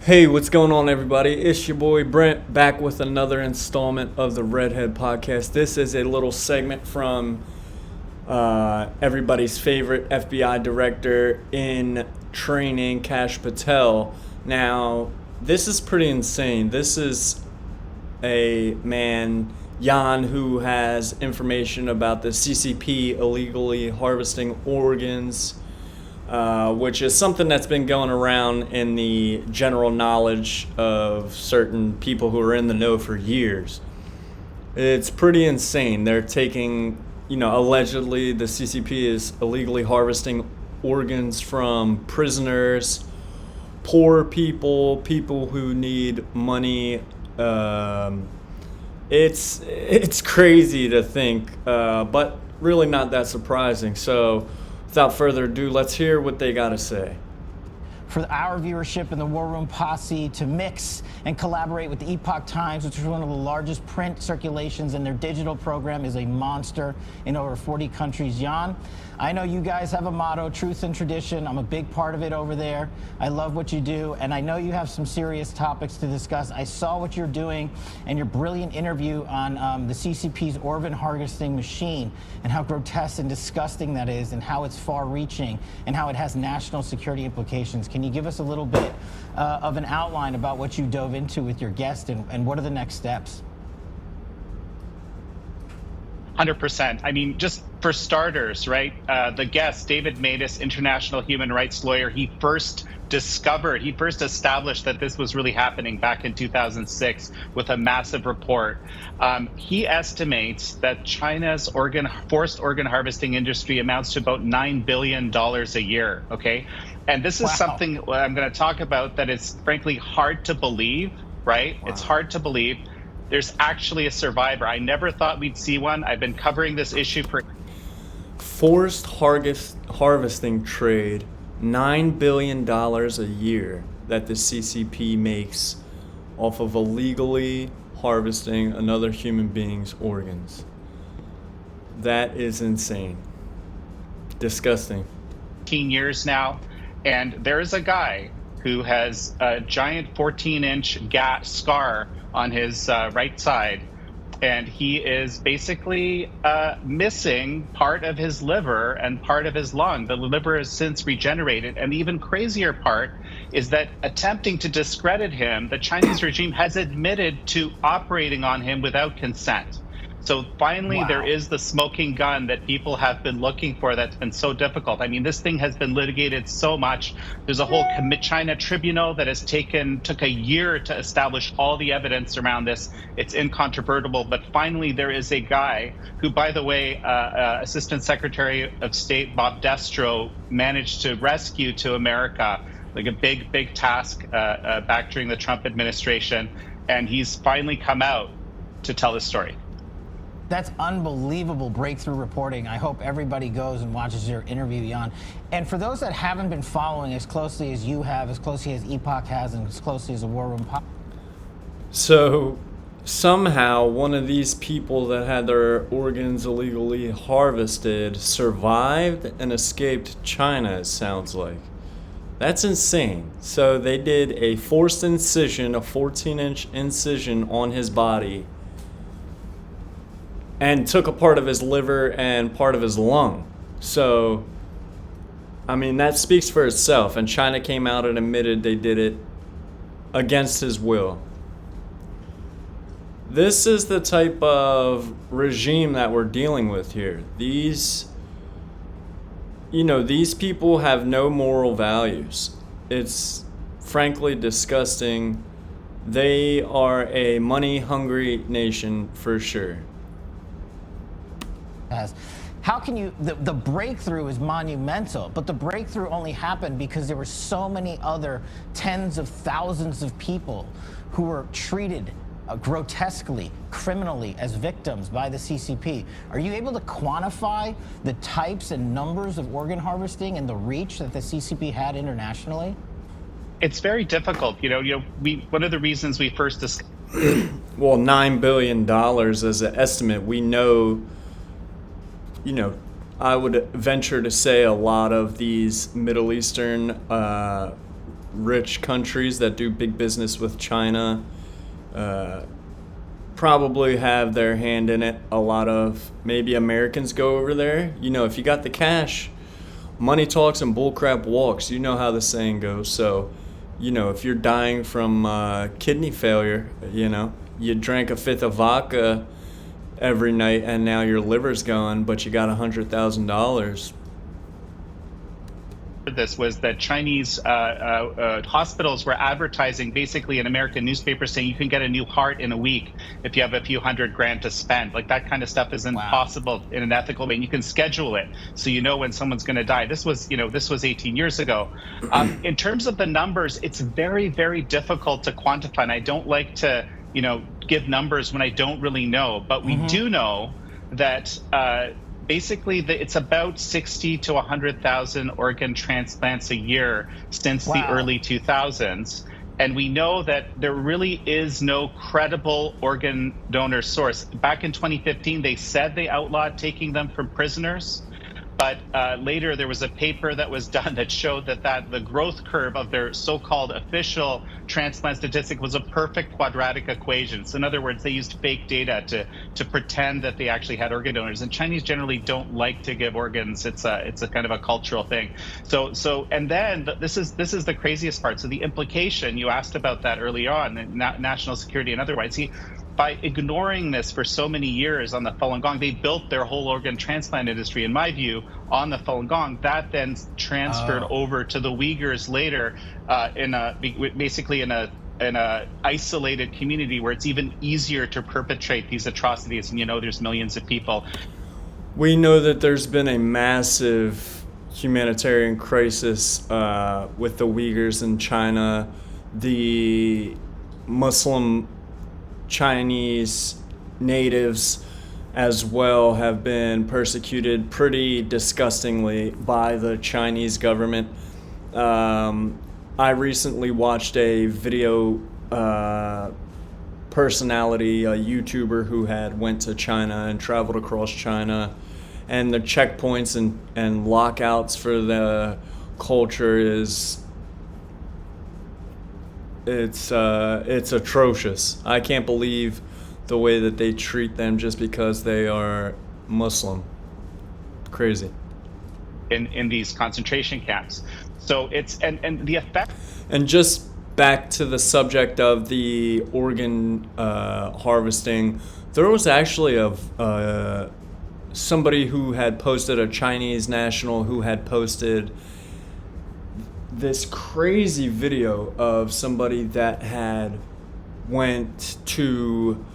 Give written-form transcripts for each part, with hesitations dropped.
Hey, what's going on, everybody? It's your boy Brent back with another installment of the Redhead Podcast. This is a little segment from everybody's favorite FBI director in training, Kash Patel. Now, this is pretty insane. This is a man, Jan, who has information about the CCP illegally harvesting organs, which is something that's been going around in the general knowledge of certain people who are in the know for years. It's pretty insane. They're taking, allegedly the CCP is illegally harvesting organs from prisoners, poor people, people who need money. It's crazy to think, but really not that surprising. So, without further ado, let's hear what they got to say. For our viewership in the War Room Posse to mix and collaborate with the Epoch Times, which is one of the largest print circulations, and their digital program is a monster in over 40 countries. Jan, I know you guys have a motto, truth and tradition. I'm a big part of it over there. I love what you do, and I know you have some serious topics to discuss. I saw what you're doing and your brilliant interview on the CCP's organ harvesting machine and how grotesque and disgusting that is and how it's far-reaching and how it has national security implications. Can you give us a little bit of an outline about what you dove into with your guest and what are the next steps? 100%. I mean, just for starters, right? The guest, David Matus, international human rights lawyer, he first established that this was really happening back in 2006 with a massive report. He estimates that China's forced organ harvesting industry amounts to about $9 billion a year, okay? And this is something I'm going to talk about that is frankly hard to believe, right? Wow. It's hard to believe. There's actually a survivor. I never thought we'd see one. I've been covering this issue for... Forced harvesting trade, $9 billion a year that the CCP makes off of illegally harvesting another human being's organs. That is insane. Disgusting. 15 years now, and there is a guy who has a giant 14-inch scar on his right side, and he is basically missing part of his liver and part of his lung. The liver has since regenerated, and the even crazier part is that attempting to discredit him, the Chinese regime has admitted to operating on him without consent. So finally, There is the smoking gun that people have been looking for that's been so difficult. I mean, this thing has been litigated so much. There's a whole China tribunal that took a year to establish all the evidence around this. It's incontrovertible. But finally, there is a guy who, by the way, Assistant Secretary of State Bob Destro managed to rescue to America, like a big task back during the Trump administration. And he's finally come out to tell his story. That's unbelievable breakthrough reporting. I hope everybody goes and watches your interview, Jan. And for those that haven't been following as closely as you have, as closely as Epoch has, and as closely as the War Room... So somehow one of these people that had their organs illegally harvested survived and escaped China, it sounds like. That's insane. So they did a forced incision, a 14-inch incision on his body, and took a part of his liver and part of his lung. So, I mean, that speaks for itself. And China came out and admitted they did it against his will. This is the type of regime that we're dealing with here. These people have no moral values. It's frankly disgusting. They are a money-hungry nation for sure. How can you, the breakthrough is monumental, but the breakthrough only happened because there were so many other tens of thousands of people who were treated grotesquely, criminally as victims by the CCP. Are you able to quantify the types and numbers of organ harvesting and the reach that the CCP had internationally? It's very difficult. One of the reasons we first discussed... Well, $9 billion as an estimate. We know, I would venture to say a lot of these Middle Eastern rich countries that do big business with China probably have their hand in it. A lot of maybe Americans go over there. You know, if you got the cash, money talks and bullcrap walks. You know how the saying goes. So, you know, if you're dying from kidney failure, you know, you drank a fifth of vodka every night and now your liver's gone, but you got $100,000. This was that Chinese hospitals were advertising basically in American newspapers saying you can get a new heart in a week if you have a few $100,000 to spend. Like, that kind of stuff isn't possible in an ethical way. And you can schedule it so you know when someone's going to die. This was 18 years ago. In terms of the numbers, it's very, very difficult to quantify. And I don't like to, give numbers when I don't really know. But we do know that basically, it's about 60 to 100,000 organ transplants a year since the early 2000s. And we know that there really is no credible organ donor source. Back in 2015, they said they outlawed taking them from prisoners. But later there was a paper that was done that showed that the growth curve of their so-called official transplant statistic was a perfect quadratic equation. So in other words, they used fake data to pretend that they actually had organ donors. And Chinese generally don't like to give organs. It's a kind of a cultural thing. So and then this is the craziest part. So the implication, you asked about that early on, national security and otherwise. By ignoring this for so many years on the Falun Gong, they built their whole organ transplant industry, in my view, on the Falun Gong. That then transferred over to the Uyghurs later, basically in a isolated community where it's even easier to perpetrate these atrocities. And there's millions of people. We know that there's been a massive humanitarian crisis with the Uyghurs in China. The Muslim Chinese natives as well have been persecuted pretty disgustingly by the Chinese government. I recently watched a video personality, a YouTuber who had went to China and traveled across China, and the checkpoints and lockouts for the culture it's atrocious. I can't believe the way that they treat them just because they are Muslim. Crazy. In these concentration camps. So it's and the effect. And just back to the subject of the organ harvesting, there was actually somebody who had posted, a Chinese national who had posted this crazy video of somebody that had went to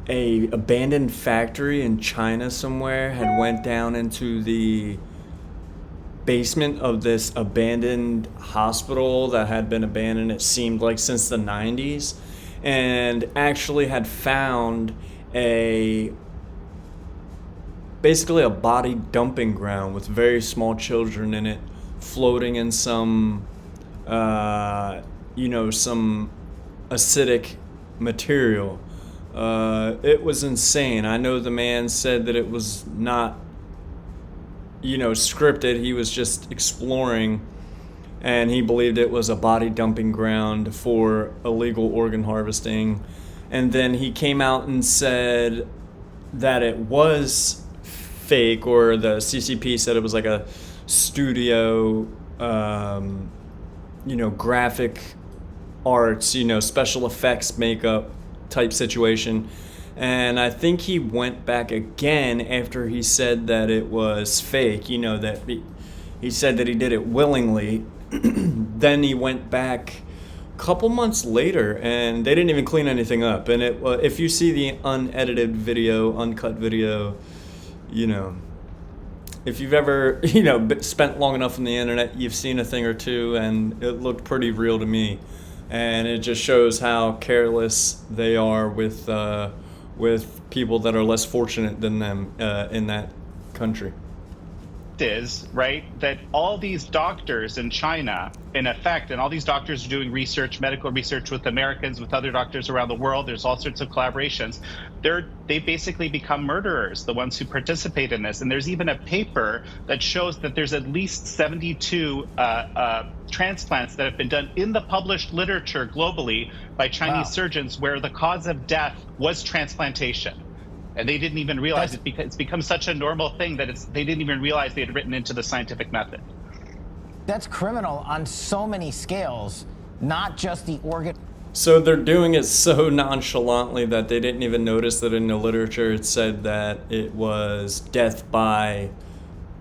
a abandoned factory in China somewhere, had went down into the basement of this abandoned hospital that had been abandoned, it seemed like, since the 90s, and actually had found basically a body dumping ground with very small children in it, floating in some some acidic material. It was insane. I know the man said that it was not scripted. He was just exploring, and he believed it was a body dumping ground for illegal organ harvesting. And then he came out and said that it was fake, or the CCP said it was like a studio, graphic arts, special effects makeup type situation. And I think he went back again after he said that it was fake, that he said that he did it willingly. Then he went back a couple months later, and they didn't even clean anything up. And if you see the unedited video, uncut video, if you've ever, spent long enough on the internet, you've seen a thing or two, and it looked pretty real to me. And it just shows how careless they are with people that are less fortunate than them in that country. is, right, that all these doctors in China, in effect, and all these doctors are doing research, medical research with Americans, with other doctors around the world. There's all sorts of collaborations. They basically become murderers, the ones who participate in this. And there's even a paper that shows that there's at least 72 transplants that have been done in the published literature globally by Chinese surgeons where the cause of death was transplantation. And they didn't even realize it because it's become such a normal thing that they didn't even realize they had written into the scientific method. That's criminal on so many scales, not just the organ. So they're doing it so nonchalantly that they didn't even notice that in the literature it said that it was death by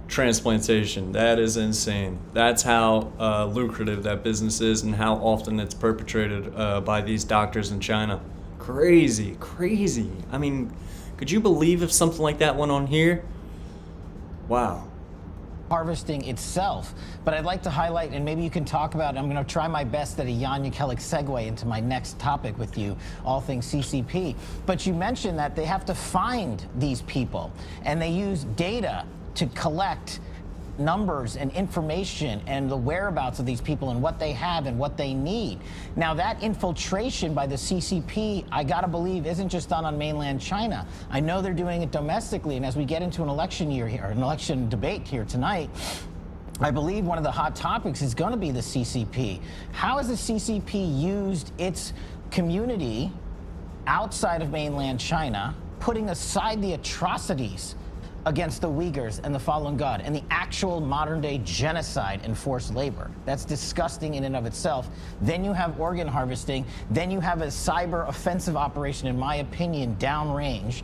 transplantation. That is insane. That's how lucrative that business is and how often it's perpetrated by these doctors in China. Crazy, crazy. I mean, could you believe if something like that went on here? Wow. Harvesting itself. But I'd like to highlight, and maybe you can talk about, I'm going to try my best at a Jan Jekielek segue into my next topic with you, all things CCP. But you mentioned that they have to find these people, and they use data to collect numbers and information and the whereabouts of these people and what they have and what they need. Now, that infiltration by the CCP, I gotta believe, isn't just done on mainland China. I know they're doing it domestically, and as we get into an election year here, an election debate here tonight, I believe one of the hot topics is going to be the CCP. How has the CCP used its community outside of mainland China, putting aside the atrocities against the Uyghurs and the Falun Gong and the actual modern-day genocide and forced labor? That's disgusting in and of itself. Then you have organ harvesting. Then you have a cyber offensive operation, in my opinion, downrange,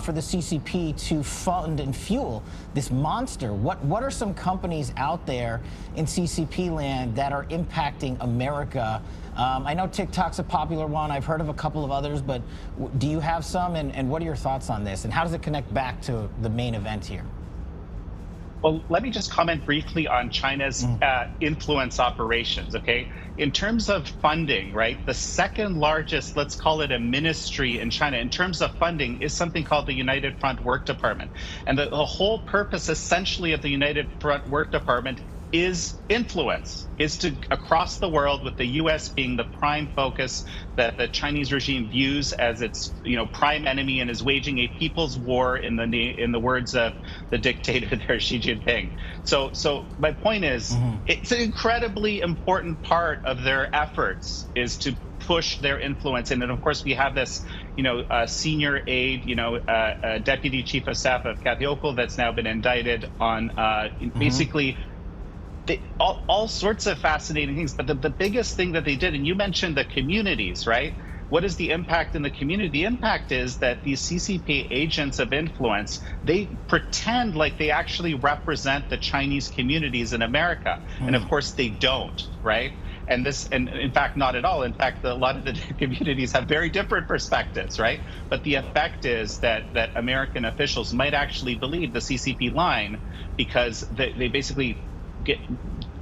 for the CCP to fund and fuel this monster. What are some companies out there in CCP land that are impacting America? I know TikTok's a popular one. I've heard of a couple of others, but do you have some? And what are your thoughts on this? And how does it connect back to the main event here? Well, let me just comment briefly on China's influence operations, okay? In terms of funding, right, the second largest, let's call it a ministry in China, in terms of funding, is something called the United Front Work Department. And the whole purpose, essentially, of the United Front Work Department is influence, is to across the world, with the U.S. being the prime focus that the Chinese regime views as its, prime enemy, and is waging a people's war in the words of the dictator there, Xi Jinping. So my point is, it's an incredibly important part of their efforts is to push their influence. And then, of course, we have this, senior aide, deputy chief of staff of Kathy Hochul that's now been indicted on basically all sorts of fascinating things. But the biggest thing that they did, and you mentioned the communities, right? What is the impact in the community? The impact is that these CCP agents of influence, they pretend like they actually represent the Chinese communities in America. And of course they don't, right? And in fact, not at all. In fact, a lot of the communities have very different perspectives, right? But the effect is that American officials might actually believe the CCP line because they basically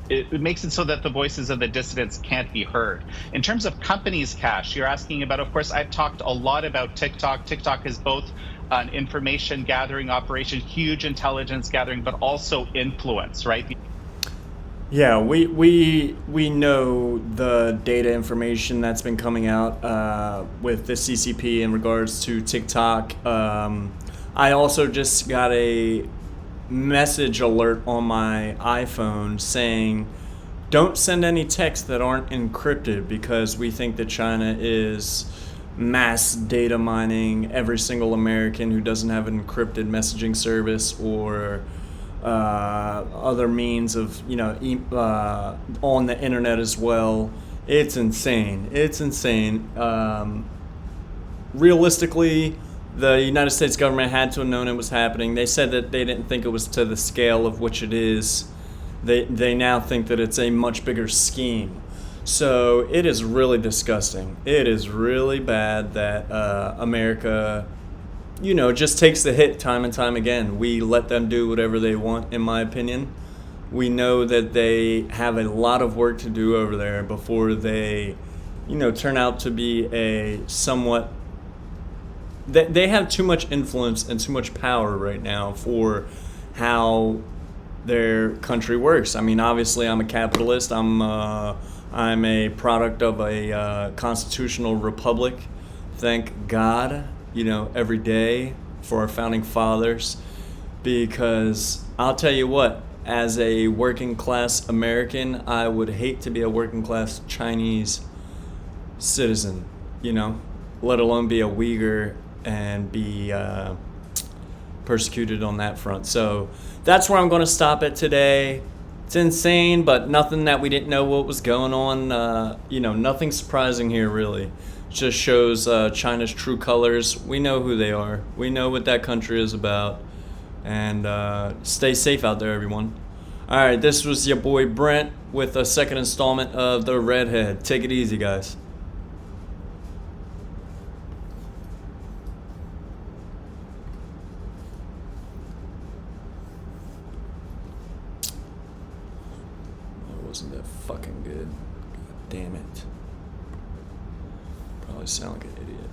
it makes it so that the voices of the dissidents can't be heard. In terms of companies, Kash, you're asking about, of course, I've talked a lot about TikTok. TikTok is both an information gathering operation, huge intelligence gathering, but also influence, right? Yeah, we know the data information that's been coming out with the CCP in regards to TikTok. I also just got a message alert on my iPhone saying don't send any texts that aren't encrypted because we think that China is mass data mining every single American who doesn't have an encrypted messaging service or other means of on the internet as well. It's insane. Realistically, the United States government had to have known it was happening. They said that they didn't think it was to the scale of which it is. They now think that it's a much bigger scheme. So it is really disgusting. It is really bad that America, just takes the hit time and time again. We let them do whatever they want, in my opinion. We know that they have a lot of work to do over there before they, turn out to be a somewhat... They have too much influence and too much power right now for how their country works. I mean, obviously, I'm a capitalist. I'm a product of a constitutional republic. Thank God, every day for our founding fathers, because I'll tell you what, as a working class American, I would hate to be a working class Chinese citizen, let alone be a Uyghur and be persecuted on that front. So that's where I'm going to stop it today. It's insane, but nothing that we didn't know what was going on. Nothing surprising here, really. It just shows China's true colors. We know who they are. We know what that country is about. And stay safe out there, everyone. All right, this was your boy Brent with a second installment of The Redhead. Take it easy, guys. Wasn't that fucking good? God damn it. Probably sound like an idiot.